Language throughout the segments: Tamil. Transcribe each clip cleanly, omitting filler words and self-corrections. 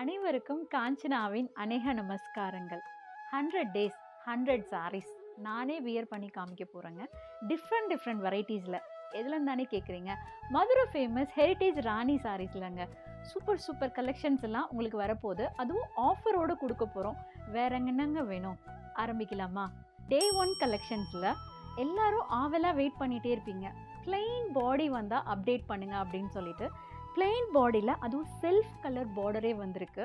அனைவருக்கும் காஞ்சனாவின் அநேக நமஸ்காரங்கள். 100 டேஸ் 100 சாரீஸ் நானே வியர் பண்ணி காமிக்க போகிறேங்க. டிஃப்ரெண்ட் வெரைட்டிஸில் எதுலன்னு தானே கேட்குறீங்க. மதுரை ஃபேமஸ் ஹெரிட்டேஜ் ராணி சாரீஸ்லங்க சூப்பர் கலெக்ஷன்ஸ் எல்லாம் உங்களுக்கு வரப்போகுது. அதுவும் ஆஃபரோடு கொடுக்க போகிறோம். வேற என்னங்க வேணும்? ஆரம்பிக்கலாமா? டே 1 கலெக்ஷன்ஸில் எல்லாரும் ஆவலாக வெயிட் பண்ணிகிட்டே இருப்பீங்க. பிளெயின் பாடி வந்தால் அப்டேட் பண்ணுங்க அப்படின்னு சொல்லிட்டு பிளெயின் பாடியில் அதுவும் செல்ஃப் கலர் பார்டரே வந்திருக்கு.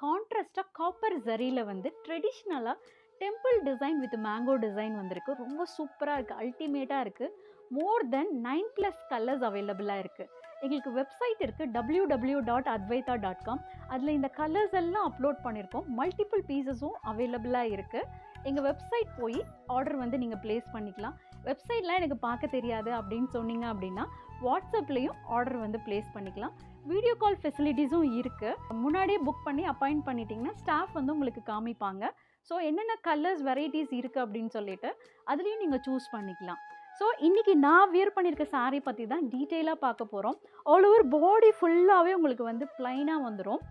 கான்ட்ராஸ்டாக காப்பர் ஜரியில் வந்து ட்ரெடிஷ்னலாக temple design with mango design வந்திருக்கு. ரொம்ப சூப்பராக இருக்குது, அல்டிமேட்டாக இருக்குது. மோர் தென் 9+ கலர்ஸ் அவைலபிளாக இருக்குது. எங்களுக்கு வெப்சைட் இருக்குது www.advaita.com. அதில் இந்த கலர்ஸ் எல்லாம் அப்லோட் பண்ணியிருக்கோம். மல்டிபிள் பீசஸும் அவைலபிளாக இருக்குது. எங்கள் வெப்சைட் போய் ஆர்டர் வந்து நீங்கள் ப்ளேஸ் பண்ணிக்கலாம். வெப்சைட்லாம் எனக்கு பார்க்க தெரியாது அப்படின்னு சொன்னீங்க அப்படின்னா வாட்ஸ்அப்லேயும் ஆர்டர் வந்து ப்ளேஸ் பண்ணிக்கலாம். வீடியோ கால் ஃபெசிலிட்டிஸும் இருக்குது. முன்னாடியே புக் பண்ணி அப்பாயிண்ட் பண்ணிட்டீங்கன்னா ஸ்டாஃப் வந்து உங்களுக்கு காமிப்பாங்க. ஸோ என்னென்ன கலர்ஸ் வெரைட்டிஸ் இருக்குது அப்படின்னு சொல்லிட்டு அதுலேயும் நீங்கள் சூஸ் பண்ணிக்கலாம். ஸோ இன்றைக்கி நான் வியர் பண்ணியிருக்க சாரீ பற்றி தான் டீட்டெயிலாக பார்க்க போகிறோம். ஆல் ஓவர் பாடி ஃபுல்லாகவே உங்களுக்கு வந்து ப்ளைனாக வந்துடும்.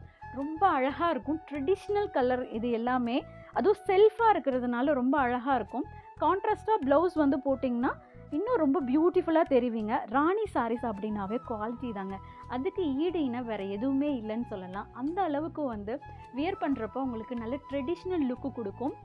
ரொம்ப அழகாக இருக்கும். ட்ரெடிஷ்னல் கலர் இது எல்லாமே, அதுவும் செல்ஃபாக இருக்கிறதுனால ரொம்ப அழகாக இருக்கும். கான்ட்ராஸ்டாக ப்ளவுஸ் வந்து போட்டிங்கன்னா இன்னும் ரொம்ப பியூட்டிஃபுல்லாக தெரிவிங்க. ராணி சாரீஸ் அப்படின்னாவே குவாலிட்டி தாங்க. அதுக்கு ஈடு இணை வேறு எதுவுமே இல்லைன்னு சொல்லலாம். அந்த அளவுக்கு வந்து வியர் பண்ணுறப்போ உங்களுக்கு நல்ல ட்ரெடிஷ்னல் லுக்கு கொடுக்கும்.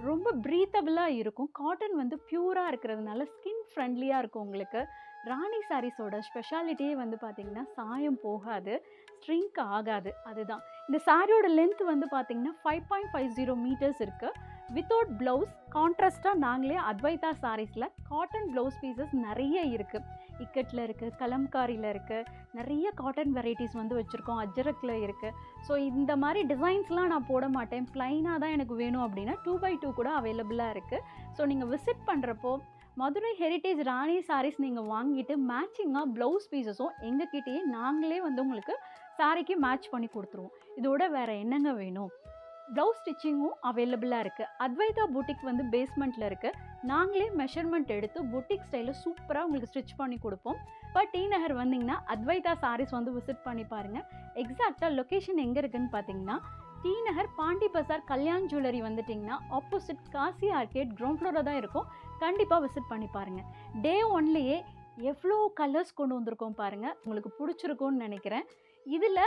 ரொம்ப ப்ரீத்தபிளாக இருக்கும். காட்டன் வந்து பியூராக இருக்கிறதுனால ஸ்கின் ஃப்ரெண்ட்லியாக இருக்கும் உங்களுக்கு. ராணி சாரீஸோட ஸ்பெஷாலிட்டியே வந்து பார்த்திங்கன்னா சாயம் போகாது, ஸ்ட்ரிங்க் ஆகாது. அதுதான் இந்த சாரியோட லென்த் வந்து பார்த்திங்கன்னா 5.50 மீட்டர்ஸ் இருக்குது. வித்தவுட் ப்ளவுஸ் கான்ட்ராஸ்டாக நாங்களே அத்வைதா சாரீஸில் காட்டன் ப்ளவுஸ் பீசஸ் நிறைய இருக்குது. இக்கட்டில் இருக்குது, கலம்காரியில் இருக்குது, நிறைய காட்டன் வெரைட்டிஸ் வந்து வச்சுருக்கோம். அஜரக்கில் இருக்குது. ஸோ இந்த மாதிரி டிசைன்ஸ்லாம் நான் போட மாட்டேன். ப்ளைனாக தான் எனக்கு வேணும் அப்படின்னா 2x2 கூட அவைலபிளாக இருக்குது. ஸோ நீங்கள் விசிட் பண்ணுறப்போ மதுரை ஹெரிட்டேஜ் ராணி சாரீஸ் நீங்கள் வாங்கிட்டு மேட்சிங்காக ப்ளவுஸ் பீசஸும் எங்ககிட்டயே நாங்களே வந்து உங்களுக்கு சாரீக்கு மேட்ச் பண்ணி கொடுத்துருவோம். இதோட வேறு என்னங்க வேணும்? ப்ளவுஸ் ஸ்டிச்சிங்கும் அவைலபிளாக இருக்குது. அத்வைதா புட்டிக் வந்து பேஸ்மெண்ட்டில் இருக்குது. நாங்களே மெஷர்மெண்ட் எடுத்து புட்டிக் ஸ்டைலில் சூப்பராக உங்களுக்கு ஸ்டிச் பண்ணி கொடுப்போம். இப்போ டி நகர் வந்தீங்கன்னா அத்வைதா சாரீஸ் வந்து விசிட் பண்ணி பாருங்கள். எக்ஸாக்டாக லொக்கேஷன் எங்கே இருக்குதுன்னு பார்த்தீங்கன்னா டி நகர் பாண்டி பசார் கல்யாண் ஜுவல்லரி வந்துட்டிங்கன்னா ஆப்போசிட் காசி ஆர்கேட் கிரவுண்ட் ஃப்ளோரில் தான் இருக்கும். கண்டிப்பாக விசிட் பண்ணி பாருங்கள். டே 1லேயே எவ்வளோ கலர்ஸ் கொண்டு வந்திருக்கோம் பாருங்கள். உங்களுக்கு பிடிச்சிருக்கும்னு நினைக்கிறேன். இதில்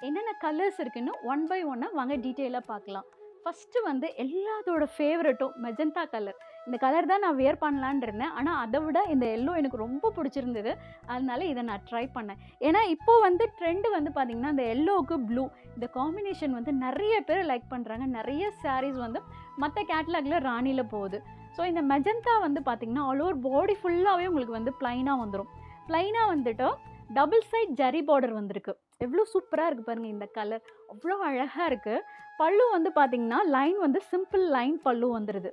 என்னென்ன கலர்ஸ் இருக்குன்னு 1 by 1 வாங்க டீட்டெயிலாக பார்க்கலாம். ஃபஸ்ட்டு வந்து எல்லாத்தோட ஃபேவரட்டும் மெஜந்தா கலர். இந்த கலர் தான் நான் வியர் பண்ணலான் இருந்தேன். ஆனால் அதை விட இந்த எல்லோ எனக்கு ரொம்ப பிடிச்சிருந்தது. அதனால இதை நான் ட்ரை பண்ணேன். ஏன்னா இப்போது வந்து ட்ரெண்டு வந்து பார்த்திங்கன்னா இந்த எல்லோவுக்கு ப்ளூ இந்த காம்பினேஷன் வந்து நிறைய பேர் லைக் பண்ணுறாங்க. நிறைய சாரீஸ் வந்து மற்ற கேட்லாகில் ராணியில் போகுது. ஸோ இந்த மெஜந்தா வந்து பார்த்திங்கன்னா ஆல் ஓவர் பாடி ஃபுல்லாகவே உங்களுக்கு வந்து ப்ளைனாக வந்துடும். ப்ளைனாக வந்துட்டு டபுள் சைட் ஜரி பார்டர் வந்திருக்கு. எவ்வளோ சூப்பராக இருக்குது பாருங்கள். இந்த கலர் அவ்வளோ அழகாக இருக்குது. பல்லு வந்து பார்த்திங்கன்னா லைன் வந்து சிம்பிள் லைன் பல்லு வந்துடுது.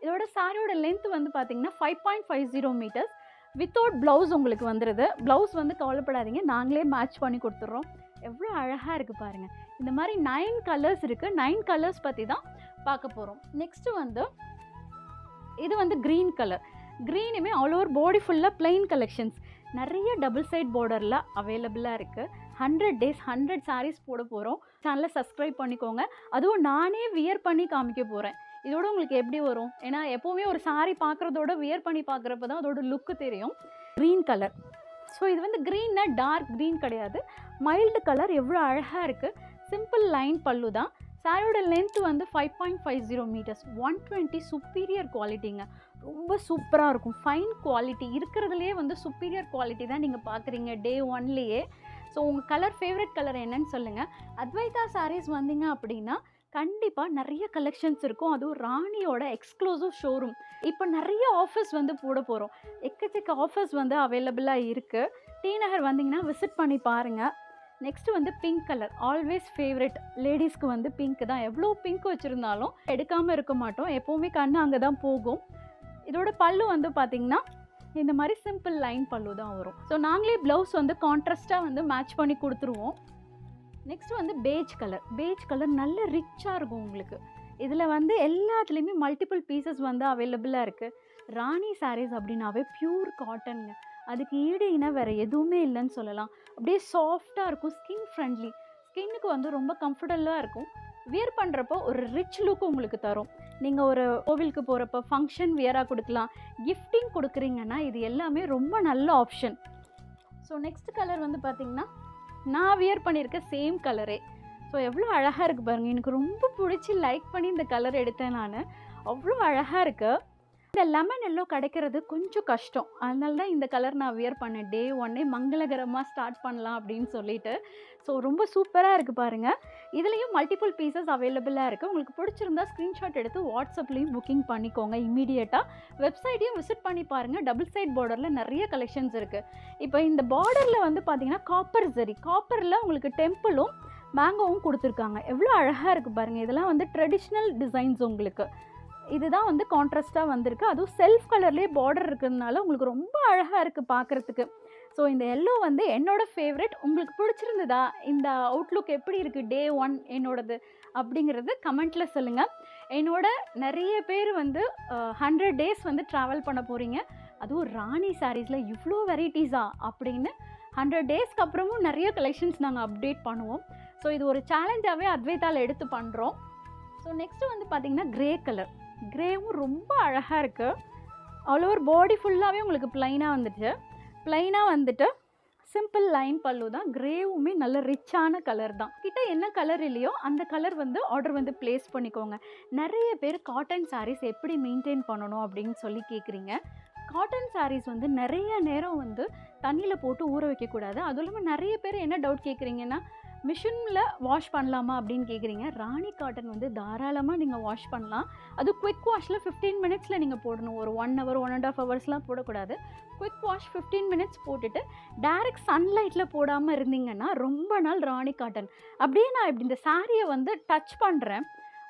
இதோட சாரியோட லென்த் வந்து பார்த்திங்கன்னா 5.50 மீட்டர்ஸ். வித்தவுட் ப்ளவுஸ் உங்களுக்கு வந்துடுது. ப்ளவுஸ் வந்து கவலைப்படாதீங்க, நாங்களே மேட்ச் பண்ணி கொடுத்துட்றோம். எவ்வளோ அழகாக இருக்குது பாருங்கள். இந்த மாதிரி 9 கலர்ஸ் இருக்குது. 9 கலர்ஸ் பற்றி தான் பார்க்க போகிறோம். நெக்ஸ்ட்டு வந்து இது வந்து க்ரீன் கலர். க்ரீனுமே ஆல் ஓவர் பாடி ஃபுல்லாக பிளெயின் கலெக்ஷன்ஸ் நிறைய டபுள் சைட் பார்டரில் அவைலபிளாக இருக்குது. 100 டேஸ் 100 சாரீஸ் போட போகிறோம். சேனலை சப்ஸ்கிரைப் பண்ணிக்கோங்க. அதுவும் நானே வியர் பண்ணி காமிக்க போகிறேன். இதோட உங்களுக்கு எப்படி வரும்? ஏன்னா எப்போவுமே ஒரு சாரீ பார்க்குறதோட வியர் பண்ணி பார்க்குறப்ப தான் அதோட லுக்கு தெரியும். Green colour. ஸோ இது வந்து க்ரீன்னா டார்க் க்ரீன் கிடையாது, மைல்டு கலர். எவ்வளோ அழகாக இருக்குது. சிம்பிள் லைன் பல்லு தான். சாரியோட லென்த் வந்து 5.50 மீட்டர்ஸ். 120 சுப்பீரியர் குவாலிட்டிங்க. ரொம்ப சூப்பராக இருக்கும். ஃபைன் குவாலிட்டி இருக்கிறதுலையே வந்து சுப்பீரியர் குவாலிட்டி தான் நீங்கள் பார்க்குறீங்க டே 1லேயே. ஸோ உங்கள் கலர் ஃபேவரட் கலர் என்னன்னு சொல்லுங்கள். அத்வைதா சாரீஸ் வந்தீங்க அப்படின்னா கண்டிப்பாக நிறைய கலெக்ஷன்ஸ் இருக்கும். அதுவும் ராணியோட எக்ஸ்க்ளூசிவ் ஷோரூம். இப்போ நிறைய ஆஃபர்ஸ் வந்து போட போகிறோம். எக்கச்சக்க ஆஃபர்ஸ் வந்து அவைலபிளாக இருக்குது. டி நகர் வந்தீங்கன்னா விசிட் பண்ணி பாருங்கள். நெக்ஸ்ட்டு வந்து பிங்க் கலர். ஆல்வேஸ் ஃபேவரட் லேடிஸ்க்கு வந்து பிங்க் தான். எவ்வளோ பிங்க் வச்சுருந்தாலும் எடுக்காமல் இருக்க மாட்டோம். எப்போவுமே கண்ணு அங்கே தான் போகும். இதோட பல்லு வந்து பார்த்திங்கன்னா இந்த மாதிரி சிம்பிள் லைன் பல்லு தான் வரும். ஸோ நாங்களே ப்ளவுஸ் வந்து கான்ட்ராஸ்ட்டாக வந்து மேட்ச் பண்ணி கொடுத்துருவோம். நெக்ஸ்ட் வந்து பேஜ் கலர். பேஜ் கலர் நல்ல ரிச்சாக இருக்கும் உங்களுக்கு. இதில் வந்து எல்லாத்துலேயுமே மல்டிபிள் பீசஸ் வந்து அவைலபிளாக இருக்குது. ராணி சாரீஸ் அப்படின்னாவே பியூர் காட்டனுங்க. அதுக்கு ஈடு இணை வேறு எதுவுமே இல்லைன்னு சொல்லலாம். அப்படியே சாஃப்டாக இருக்கும். Skin friendly. ஸ்கின்னுக்கு வந்து ரொம்ப கம்ஃபர்டபுளாக இருக்கும். வியர் பண்ணுறப்போ ஒரு ரிச் லுக் உங்களுக்கு தரும். நீங்கள் ஒரு கோவிலுக்கு போகிறப்போ ஃபங்க்ஷன் வியராக கொடுக்கலாம். கிஃப்டிங் கொடுக்குறீங்கன்னா இது எல்லாமே ரொம்ப நல்ல ஆப்ஷன். ஸோ நெக்ஸ்ட் கலர் வந்து பார்த்திங்கன்னா நான் வியர் பண்ணியிருக்க சேம் கலரே. ஸோ எவ்வளோ அழகாக இருக்குது பாருங்கள். எனக்கு ரொம்ப பிடிச்சி லைக் பண்ணி இந்த கலர் எடுத்தேன் நான். அவ்வளோ அழகாக இருக்குது. இந்த லெமன் எல்லோ கிடைக்கிறது கொஞ்சம் கஷ்டம். அதனால தான் இந்த கலர் நான் வியர் பண்ணேன். டே 1 மங்களகரமாக ஸ்டார்ட் பண்ணலாம் அப்படின்னு சொல்லிட்டு. ஸோ ரொம்ப சூப்பராக இருக்குது பாருங்கள். இதுலேயும் மல்டிபிள் பீசஸ் அவைலபிளாக இருக்குது. உங்களுக்கு பிடிச்சிருந்தா ஸ்க்ரீன்ஷாட் எடுத்து வாட்ஸ்அப்லேயும் புக்கிங் பண்ணிக்கோங்க. இமீடியட்டாக வெப்சைட்டையும் விசிட் பண்ணி பாருங்கள். டபுள் சைட் பார்டரில் நிறைய கலெக்ஷன்ஸ் இருக்குது. இப்போ இந்த பார்டரில் வந்து பார்த்திங்கன்னா காப்பர் ஜரி, காப்பரில் உங்களுக்கு டெம்பிளும் மேங்கோவும் கொடுத்துருக்காங்க. எவ்வளோ அழகாக இருக்குது பாருங்கள். இதெல்லாம் வந்து ட்ரெடிஷ்னல் டிசைன்ஸ். உங்களுக்கு இதுதான் வந்து கான்ட்ராஸ்ட்டாக வந்திருக்கு. அதுவும் செல்ஃப் கலர்லேயே பார்டர் இருக்கிறதுனால உங்களுக்கு ரொம்ப அழகாக இருக்குது பார்க்குறதுக்கு. ஸோ இந்த எல்லோ வந்து என்னோடய ஃபேவரெட். உங்களுக்கு பிடிச்சிருந்ததா? இந்த அவுட்லுக் எப்படி இருக்குது டே 1 என்னோடது அப்படிங்கிறது கமெண்ட்டில் சொல்லுங்கள். என்னோட நிறைய பேர் வந்து 100 டேஸ் வந்து ட்ராவல் பண்ண போகிறீங்க. அதுவும் ராணி சாரீஸில் இவ்வளோ வெரைட்டிஸா அப்படின்னு 100 டேஸ்க்கு அப்புறமும் நிறைய கலெக்ஷன்ஸ் நாங்கள் அப்டேட் பண்ணுவோம். ஸோ இது ஒரு சேலஞ்சாகவே அத்வைதாவில் எடுத்து பண்ணுறோம். ஸோ நெக்ஸ்ட்டு வந்து பார்த்திங்கன்னா க்ரே கலர். க்ரேவும் ரொம்ப அழகாக இருக்குது. ஆல் ஓவர் பாடி ஃபுல்லாகவே உங்களுக்கு ப்ளைனாக வந்துட்டு சிம்பிள் லைன் பல்லு தான். க்ரேவுமே நல்ல ரிச்சான கலர் தான். கிட்ட என்ன கலர் இல்லையோ அந்த கலர் வந்து ஆர்டர் வந்து ப்ளேஸ் பண்ணிக்கோங்க. நிறைய பேர் காட்டன் சாரீஸ் எப்படி மெயின்டைன் பண்ணணும் அப்படின்னு சொல்லி கேட்குறீங்க. காட்டன் சாரீஸ் வந்து நிறைய நேரம் வந்து தண்ணியில் போட்டு ஊற வைக்கக்கூடாது. அதுவும் இல்லாமல் நிறைய பேர் என்ன டவுட் கேட்குறீங்கன்னா மிஷினில் வாஷ் பண்ணலாமா அப்படின்னு கேட்குறீங்க. ராணி காட்டன் வந்து தாராளமாக நீங்கள் வாஷ் பண்ணலாம். அது குவிக் வாஷில் 15 மினிட்ஸில் நீங்கள் போடணும். ஒரு 1 hour 1.5 hours போடக்கூடாது. குவிக் வாஷ் 15 மினிட்ஸ் போட்டுட்டு டைரக்ட் சன்லைட்டில் போடாமல் இருந்தீங்கன்னா ரொம்ப நாள் ராணி காட்டன். அப்படியே நான் இப்படி இந்த சாரியை வந்து டச் பண்ணுறேன்.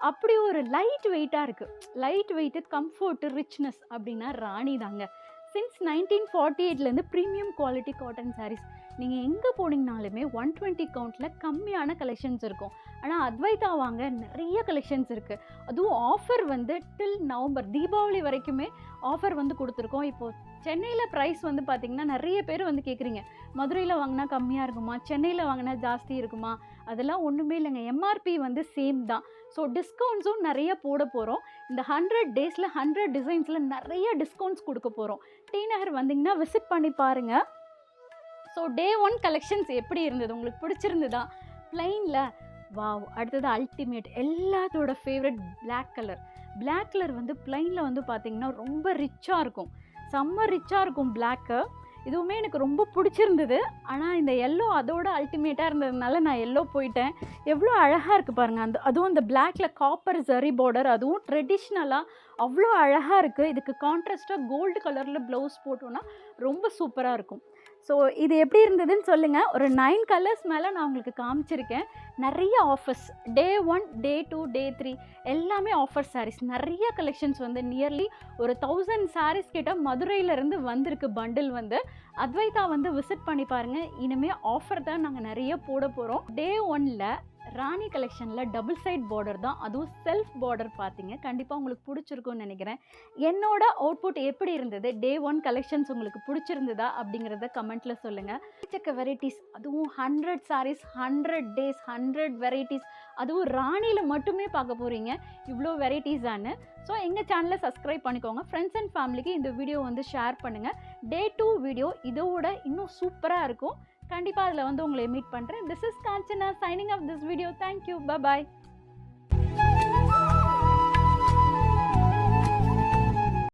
அப்படி ஒரு லைட் வெயிட்டாக இருக்குது. லைட் வெயிட்டு, கம்ஃபர்ட்டு, ரிச்னஸ் அப்படின்னா ராணி தாங்க. சின்ஸ் 1948லேருந்து ப்ரீமியம் குவாலிட்டி காட்டன் சாரீஸ். நீங்கள் எங்கே போனீங்கனாலுமே 120 கவுண்டில் கம்மியான கலெக்ஷன்ஸ் இருக்கும். ஆனால் அத்வைதா வாங்க நிறைய கலெக்ஷன்ஸ் இருக்குது. அதுவும் ஆஃபர் வந்து டில் நவம்பர் தீபாவளி வரைக்குமே ஆஃபர் வந்து கொடுத்துருக்கோம். இப்போது சென்னையில் ப்ரைஸ் வந்து பார்த்திங்கன்னா நிறைய பேர் வந்து கேட்குறீங்க, மதுரையில் வாங்கினா கம்மியாக இருக்குமா, சென்னையில் வாங்கினா ஜாஸ்தி இருக்குமா? அதெல்லாம் ஒன்றுமே இல்லைங்க. எம்ஆர்பி வந்து சேம் தான். ஸோ டிஸ்கவுண்ட்ஸும் நிறைய போட போகிறோம். இந்த 100 டேஸில் 100 டிசைன்ஸில் நிறைய டிஸ்கவுண்ட்ஸ் கொடுக்க போகிறோம். டி நகர் வந்திங்கன்னா விசிட் பண்ணி பாருங்கள். ஸோ டே 1 கலெக்ஷன்ஸ் எப்படி இருந்தது? உங்களுக்கு பிடிச்சிருந்ததா? ப்ளைனில் வாவ். அடுத்தது அல்டிமேட், எல்லாத்தோட favourite black colour. Black colour வந்து ப்ளைனில் வந்து பார்த்திங்கன்னா ரொம்ப ரிச்சாக இருக்கும். செம்ம ரிச்சாக இருக்கும் பிளாக்கு. இதுவுமே எனக்கு ரொம்ப பிடிச்சிருந்தது. ஆனால் இந்த எல்லோ அதோட அல்டிமேட்டாக இருந்ததுனால நான் எல்லோ போயிட்டேன். எவ்வளோ அழகாக இருக்குது பாருங்கள். அதுவும் அந்த பிளாக்கில் காப்பர் ஜரி பார்டர், அதுவும் ட்ரெடிஷ்னலாக அவ்வளோ அழகாக இருக்குது. இதுக்கு கான்ட்ராஸ்ட்டாக கோல்டு கலரில் ப்ளவுஸ் போட்டோன்னா ரொம்ப சூப்பராக இருக்கும். ஸோ இது எப்படி இருந்ததுன்னு சொல்லுங்கள். ஒரு 9 கலர்ஸ் மேலே நான் உங்களுக்கு காமிச்சிருக்கேன். நிறைய ஆஃபர்ஸ் டே 1, டே 2, டே 3 எல்லாமே ஆஃபர் சாரீஸ். நிறைய கலெக்ஷன்ஸ் வந்து நியர்லி ஒரு 1000 சாரீஸ் கிட்ட மதுரையிலேருந்து வந்திருக்கு பண்டில் வந்து. அத்வைதா வந்து விசிட் பண்ணி பாருங்கள். இனிமேல் ஆஃபர் தான் நாங்கள் நிறைய போட போகிறோம். டே 1ல் ராணி கலெக்ஷனில் டபுள் சைட் பார்டர் தான். அதுவும் செல்ஃப் பார்டர் பார்த்தீங்க. கண்டிப்பாக உங்களுக்கு பிடிச்சிருக்கும்னு நினைக்கிறேன். என்னோட அவுட்புட் எப்படி இருந்தது? டே 1 கலெக்ஷன்ஸ் உங்களுக்கு பிடிச்சிருந்ததா அப்படிங்கிறத கமெண்ட்டில் சொல்லுங்கள். பிடிச்சக்க வெரைட்டிஸ், அதுவும் 100 சாரீஸ், 100 டேஸ், 100 வெரைட்டிஸ். அதுவும் ராணியில் மட்டுமே பார்க்க போகிறீங்க இவ்வளோ வெரைட்டிஸானு. ஸோ எங்கள் சேனலை சப்ஸ்கிரைப் பண்ணிக்கோங்க. ஃப்ரெண்ட்ஸ் அண்ட் ஃபேமிலிக்கு இந்த வீடியோ வந்து ஷேர் பண்ணுங்கள். டே 2 வீடியோ இதோட இன்னும் சூப்பராக இருக்கும். கண்டிப்பாக அதில் வந்து உங்களை மீட் பண்ணுறேன். This is Kanchana signing off this video. Thank you. Bye bye.